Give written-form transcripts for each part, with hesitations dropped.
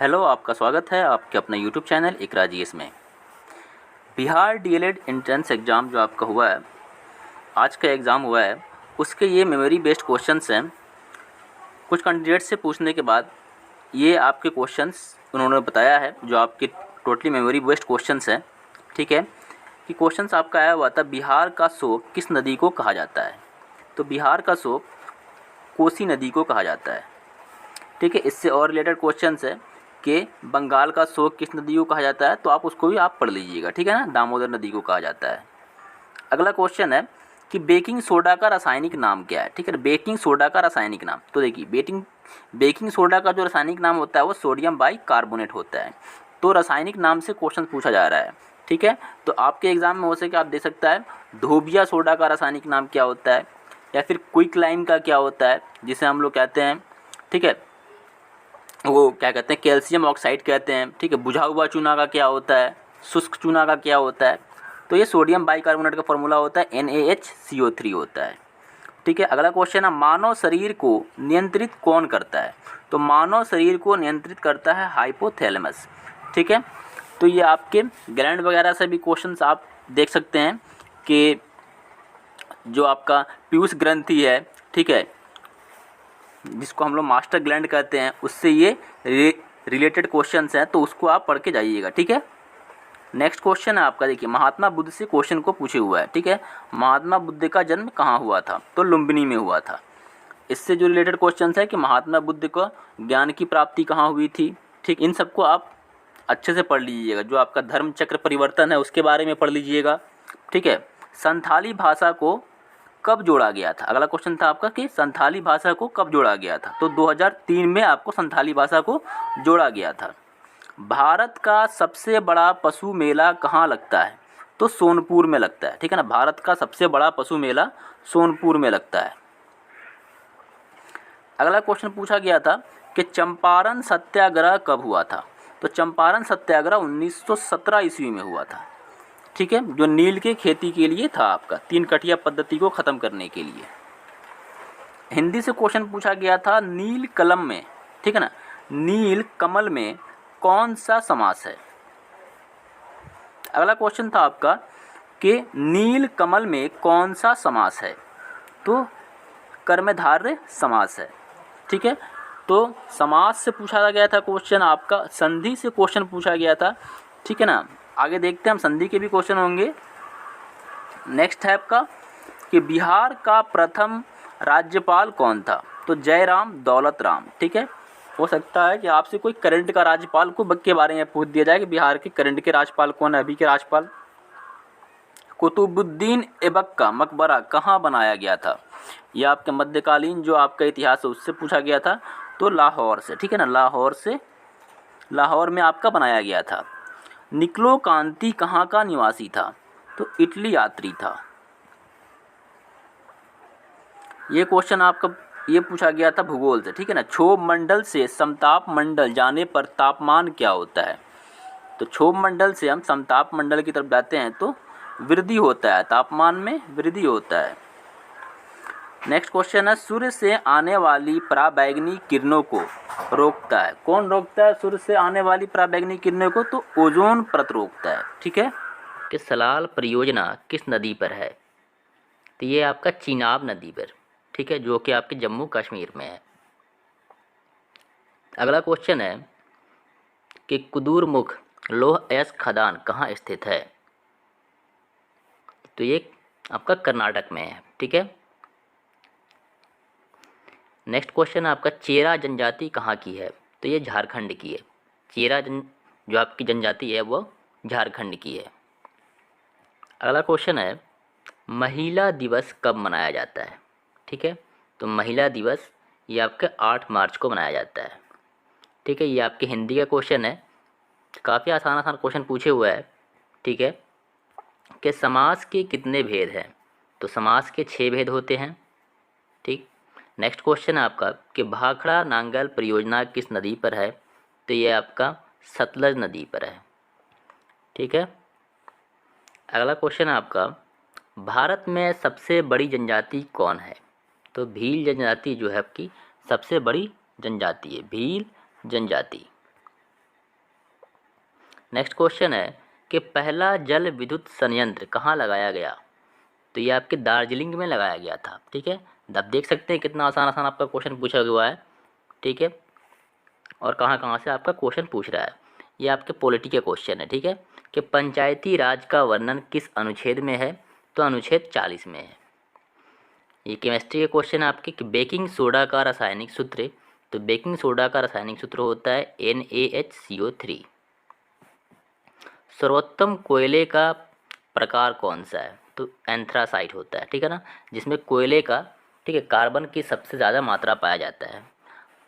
Hello, आपका स्वागत है आपके अपने यूट्यूब चैनल इकरा जीएस में। बिहार डीएलएड एंट्रेंस एग्ज़ाम जो आपका हुआ है, आज का एग्ज़ाम हुआ है, उसके ये मेमोरी बेस्ड क्वेश्चंस हैं। कुछ कैंडिडेट से पूछने के बाद ये आपके क्वेश्चंस उन्होंने बताया है, जो आपके टोटली मेमोरी बेस्ड क्वेश्चंस हैं। ठीक है, कि क्वेश्चंस आपका आया हुआ था, बिहार का शोक किस नदी को कहा जाता है। तो बिहार का शोक कोसी नदी को कहा जाता है। ठीक है, इससे और रिलेटेड क्वेश्चंस है कि बंगाल का शोक किस नदी को कहा जाता है, तो आप उसको भी आप पढ़ लीजिएगा। ठीक है ना, दामोदर नदी को कहा जाता है। अगला क्वेश्चन है कि बेकिंग सोडा का रासायनिक नाम क्या है। ठीक है, बेकिंग सोडा का रासायनिक नाम, तो देखिए बेकिंग सोडा का जो रासायनिक नाम होता है वो सोडियम बाइकार्बोनेट होता है। तो रासायनिक नाम से क्वेश्चन पूछा जा रहा है। ठीक है, तो आपके एग्जाम में हो सके आप दे सकता है धोबिया सोडा का रासायनिक नाम क्या होता है, या फिर क्विकलाइम का क्या होता है, जिसे हम लोग कहते हैं, ठीक है, वो क्या कहते हैं, कैल्शियम ऑक्साइड कहते हैं। ठीक है, बुझा हुआ चूना का क्या होता है, शुष्क चूना का क्या होता है, तो ये सोडियम बाइकार्बोनेट का फॉर्मूला होता है NaHCO3 होता है। ठीक है, अगला क्वेश्चन है मानव शरीर को नियंत्रित कौन करता है। तो मानव शरीर को नियंत्रित करता है हाइपोथैलेमस। ठीक है, तो ये आपके ग्लैंड वगैरह से भी क्वेश्चंस आप देख सकते हैं कि जो आपका पीयूष ग्रंथि है, ठीक है, जिसको हम लोग मास्टर ग्लैंड कहते हैं, उससे ये रिलेटेड क्वेश्चंस हैं, तो उसको आप पढ़ के जाइएगा। ठीक है, नेक्स्ट क्वेश्चन है आपका, देखिए महात्मा बुद्ध से क्वेश्चन को पूछे हुआ है। ठीक है, महात्मा बुद्ध का जन्म कहाँ हुआ था, तो लुम्बिनी में हुआ था। इससे जो रिलेटेड क्वेश्चंस है कि महात्मा बुद्ध को ज्ञान की प्राप्ति कहाँ हुई थी। ठीक, इन सबको आप अच्छे से पढ़ लीजिएगा। जो आपका धर्म चक्र परिवर्तन है उसके बारे में पढ़ लीजिएगा। ठीक है, संथाली भाषा को कब जोड़ा गया था। अगला क्वेश्चन था आपका कि संथाली भाषा को कब जोड़ा गया था, तो 2003 में आपको संथाली भाषा को जोड़ा गया था। भारत का सबसे बड़ा पशु मेला कहाँ लगता है, तो सोनपुर में लगता है। ठीक है ना, भारत का सबसे बड़ा पशु मेला सोनपुर में लगता है। अगला क्वेश्चन पूछा गया था कि चंपारण सत्याग्रह कब हुआ था, तो चंपारण सत्याग्रह 1917 ईस्वी में हुआ था। ठीक है, जो नील के खेती के लिए था, आपका 3 कटिया पद्धति को ख़त्म करने के लिए। हिंदी से क्वेश्चन पूछा गया था नील कलम में, ठीक है ना, नील कमल में कौन सा समास है। अगला क्वेश्चन था आपका कि नील कमल में कौन सा समास है, तो कर्मधारय समास है। ठीक है, तो समास से पूछा गया था क्वेश्चन आपका, संधि से क्वेश्चन पूछा गया था। ठीक है ना, आगे देखते हैं हम, संधि के भी क्वेश्चन होंगे। नेक्स्ट है आपका कि बिहार का प्रथम राज्यपाल कौन था, तो जयराम दौलत राम। ठीक है, हो सकता है कि आपसे कोई करंट का राज्यपाल को के बारे में पूछ दिया जाए कि बिहार के करंट के राज्यपाल कौन है, अभी के राज्यपाल। कुतुबुद्दीन ऐबक का मकबरा कहाँ बनाया गया था, यह आपके मध्यकालीन जो आपका इतिहास है उससे पूछा गया था, तो लाहौर से। ठीक है ना, लाहौर में आपका बनाया गया था। निकोलो कांति कहाँ का निवासी था, तो इटली यात्री था। ये क्वेश्चन आपका ये पूछा गया था भूगोल से। ठीक है ना, क्षोभ मंडल से समताप मंडल जाने पर तापमान क्या होता है, तो क्षोभ मंडल से हम समताप मंडल की तरफ जाते हैं तो वृद्धि होता है, तापमान में वृद्धि होता है। नेक्स्ट क्वेश्चन है सूर्य से आने वाली पराबैंगनी किरणों को रोकता है, कौन रोकता है सूर्य से आने वाली पराबैंगनी किरणों को, तो ओजोन परत रोकता है। ठीक है, कि सलाल परियोजना किस नदी पर है, तो ये आपका चिनाब नदी पर। ठीक है, जो कि आपके जम्मू कश्मीर में है। अगला क्वेश्चन है कि कुदूरमुख लौह अयस्क खदान कहाँ स्थित है, तो ये आपका कर्नाटक में है। ठीक है, नेक्स्ट क्वेश्चन है आपका चेरा जनजाति कहाँ की है, तो ये झारखंड की है। जो आपकी जनजाति है वो झारखंड की है। अगला क्वेश्चन है महिला दिवस कब मनाया जाता है। ठीक है, तो महिला दिवस ये आपके 8 मार्च को मनाया जाता है। ठीक है, ये आपके हिंदी का क्वेश्चन है, काफ़ी आसान क्वेश्चन पूछे हुआ है। ठीक है, कि समास के कितने भेद हैं, तो समास के 6 भेद होते हैं। ठीक, नेक्स्ट क्वेश्चन है आपका कि भाखड़ा नांगल परियोजना किस नदी पर है, तो ये आपका सतलज नदी पर है। ठीक है, अगला क्वेश्चन है आपका भारत में सबसे बड़ी जनजाति कौन है, तो भील जनजाति जो है आपकी सबसे बड़ी जनजाति है, भील जनजाति। नेक्स्ट क्वेश्चन है कि पहला जल विद्युत संयंत्र कहाँ लगाया गया? तो ये आपके दार्जिलिंग में लगाया गया था। ठीक है, आप देख सकते हैं कितना आसान आसान आपका क्वेश्चन पूछा हुआ है। ठीक है, और कहाँ कहाँ से आपका क्वेश्चन पूछ रहा है। ये आपके पॉलिटी के क्वेश्चन है। ठीक है, कि पंचायती राज का वर्णन किस अनुच्छेद में है? तो अनुच्छेद 40 में है। ये केमिस्ट्री के क्वेश्चन है आपके कि बेकिंग सोडा का रासायनिक सूत्र। तो बेकिंग सोडा का रासायनिक सूत्र होता है NaHCO3। सर्वोत्तम कोयले का प्रकार कौन सा है? तो एंथ्रासाइट होता है। ठीक है ना, जिसमें कोयले का, ठीक है, कार्बन की सबसे ज़्यादा मात्रा पाया जाता है।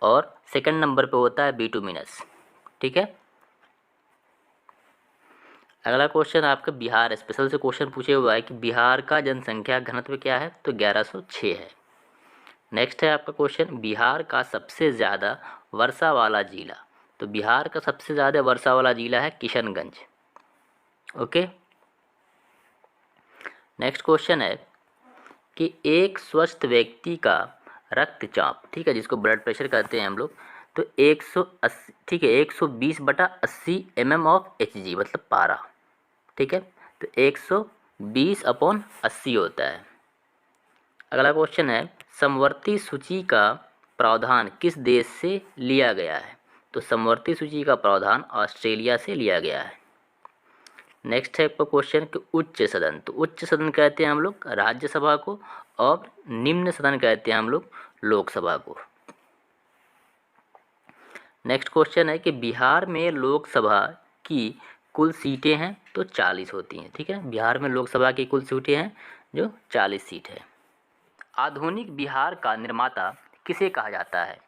और सेकंड नंबर पे होता है बिटुमिनस। ठीक है, अगला क्वेश्चन आपका बिहार स्पेशल से क्वेश्चन पूछे हुआ है कि बिहार का जनसंख्या घनत्व क्या है? तो 1106 है। नेक्स्ट है आपका क्वेश्चन बिहार का सबसे ज़्यादा वर्षा वाला जिला। तो बिहार का सबसे ज़्यादा वर्षा वाला जिला है किशनगंज। ओके, नेक्स्ट क्वेश्चन है कि एक स्वस्थ व्यक्ति का रक्तचाप, ठीक है, जिसको ब्लड प्रेशर कहते हैं हम लोग, तो 180, ठीक है, 120/80 mm ऑफ Hg मतलब पारा। ठीक है, तो 120/80 होता है। अगला क्वेश्चन है समवर्ती सूची का प्रावधान किस देश से लिया गया है? तो समवर्ती सूची का प्रावधान ऑस्ट्रेलिया से लिया गया है। नेक्स्ट है आपका क्वेश्चन कि उच्च सदन, तो उच्च सदन कहते हैं हम लोग राज्यसभा को, और निम्न सदन कहते हैं हम लोग लोकसभा को। नेक्स्ट क्वेश्चन है कि बिहार में लोकसभा की कुल सीटें हैं तो 40 होती हैं। ठीक है, बिहार में लोकसभा की कुल सीटें हैं जो 40 सीट है। आधुनिक बिहार का निर्माता किसे कहा जाता है?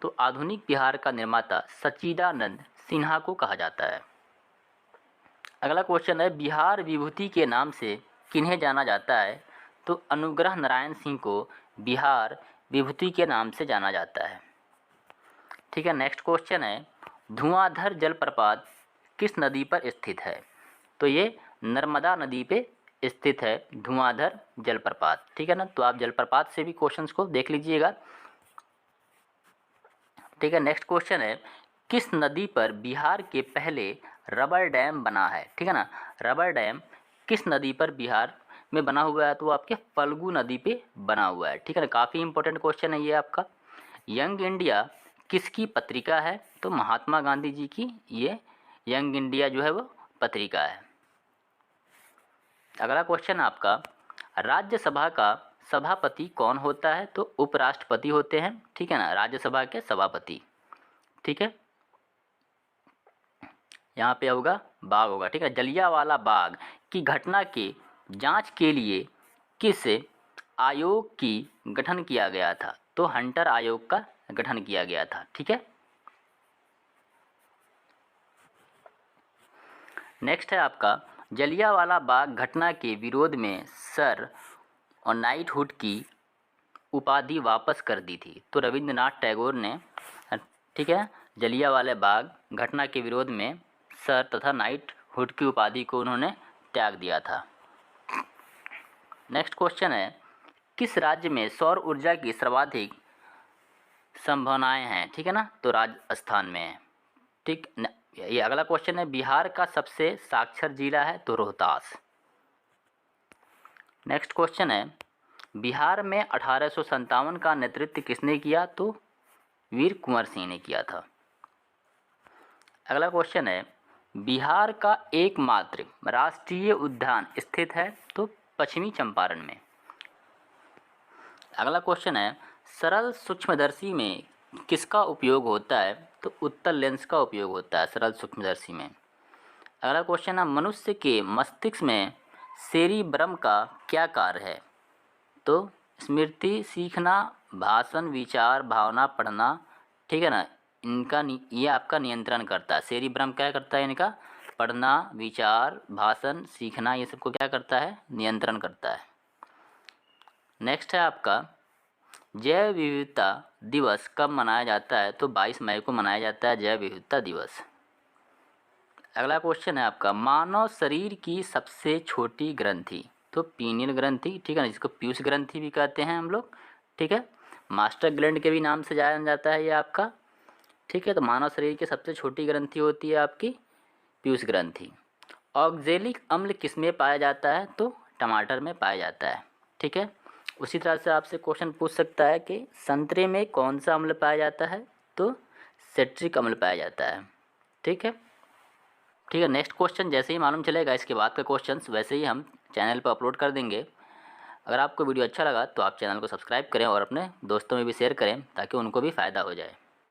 तो आधुनिक बिहार का निर्माता सच्चिदानंद सिन्हा को कहा जाता है। अगला क्वेश्चन है बिहार विभूति के नाम से किन्हें जाना जाता है? तो अनुग्रह नारायण सिंह को बिहार विभूति के नाम से जाना जाता है। ठीक है, नेक्स्ट क्वेश्चन है धुआंधर जलप्रपात किस नदी पर स्थित है? तो ये नर्मदा नदी पे स्थित है धुआंधर जलप्रपात। ठीक है ना, तो आप जलप्रपात से भी क्वेश्चंस को देख लीजिएगा। ठीक है, नेक्स्ट क्वेश्चन है किस नदी पर बिहार के पहले रबर डैम बना है? ठीक है ना, रबर डैम किस नदी पर बिहार में बना हुआ है? तो आपके फल्गु नदी पे बना हुआ है। ठीक है ना, काफ़ी इंपॉर्टेंट क्वेश्चन है ये आपका। यंग इंडिया किसकी पत्रिका है? तो महात्मा गांधी जी की ये यंग इंडिया जो है वो पत्रिका है। अगला क्वेश्चन आपका राज्यसभा का सभापति कौन होता है? तो उपराष्ट्रपति होते हैं। ठीक है ना, राज्यसभा के सभापति। ठीक है, यहाँ पे होगा बाग होगा। ठीक है, जलियांवाला बाग की घटना के जांच के लिए किस आयोग की गठन किया गया था? तो हंटर आयोग का गठन किया गया था। ठीक है, नेक्स्ट है आपका जलियांवाला बाग घटना के विरोध में सर और नाइटहुड की उपाधि वापस कर दी थी। तो रविंद्रनाथ टैगोर ने, ठीक है, जलियांवाला बाग घटना के विरोध में सर तथा नाइटहुड की उपाधि को उन्होंने त्याग दिया था। नेक्स्ट क्वेश्चन है किस राज्य में सौर ऊर्जा की सर्वाधिक संभावनाएं हैं? ठीक है ना, तो राजस्थान में है। ठीक, ये अगला क्वेश्चन है बिहार का सबसे साक्षर जिला है? तो रोहतास। नेक्स्ट क्वेश्चन है बिहार में 1857 का नेतृत्व किसने किया? तो वीर कुंवर सिंह ने किया था। अगला क्वेश्चन है बिहार का एकमात्र राष्ट्रीय उद्यान स्थित है? तो पश्चिमी चंपारण में। अगला क्वेश्चन है सरल सूक्ष्मदर्शी में किसका उपयोग होता है? तो उत्तल लेंस का उपयोग होता है सरल सूक्ष्मदर्शी में। अगला क्वेश्चन है मनुष्य के मस्तिष्क में सेरिब्रम का क्या कार्य है? तो स्मृति, सीखना, भाषण, विचार, भावना, पढ़ना। ठीक है ना, इनका ये आपका नियंत्रण करता है। सेरिब्रम क्या करता है? इनका पढ़ना, विचार, भाषण, सीखना, ये सबको क्या करता है? नियंत्रण करता है। नेक्स्ट है आपका जैव विविधता दिवस कब मनाया जाता है? तो 22 मई को मनाया जाता है जैव विविधता दिवस। अगला क्वेश्चन है आपका मानव शरीर की सबसे छोटी ग्रंथि? तो पीनियल ग्रंथि। ठीक है ना, जिसको पीयूष ग्रंथि भी कहते हैं हम लोग। ठीक है, मास्टर ग्लैंड के भी नाम से जाना जाता है ये आपका। ठीक है, तो मानव शरीर की सबसे छोटी ग्रंथि होती है आपकी पीयूष ग्रंथि। ऑक्जेलिक अम्ल किस में पाया जाता है? तो टमाटर में पाया जाता है। ठीक है। उसी तरह से आपसे क्वेश्चन पूछ सकता है कि संतरे में कौन सा अम्ल पाया जाता है? तो सिट्रिक अम्ल पाया जाता है। ठीक है। ठीक है, नेक्स्ट क्वेश्चन जैसे ही मालूम चलेगा इसके बाद का क्वेश्चंस वैसे ही हम चैनल पर अपलोड कर देंगे। अगर आपको वीडियो अच्छा लगा तो आप चैनल को सब्सक्राइब करें और अपने दोस्तों में भी शेयर करें ताकि उनको भी फ़ायदा हो जाए।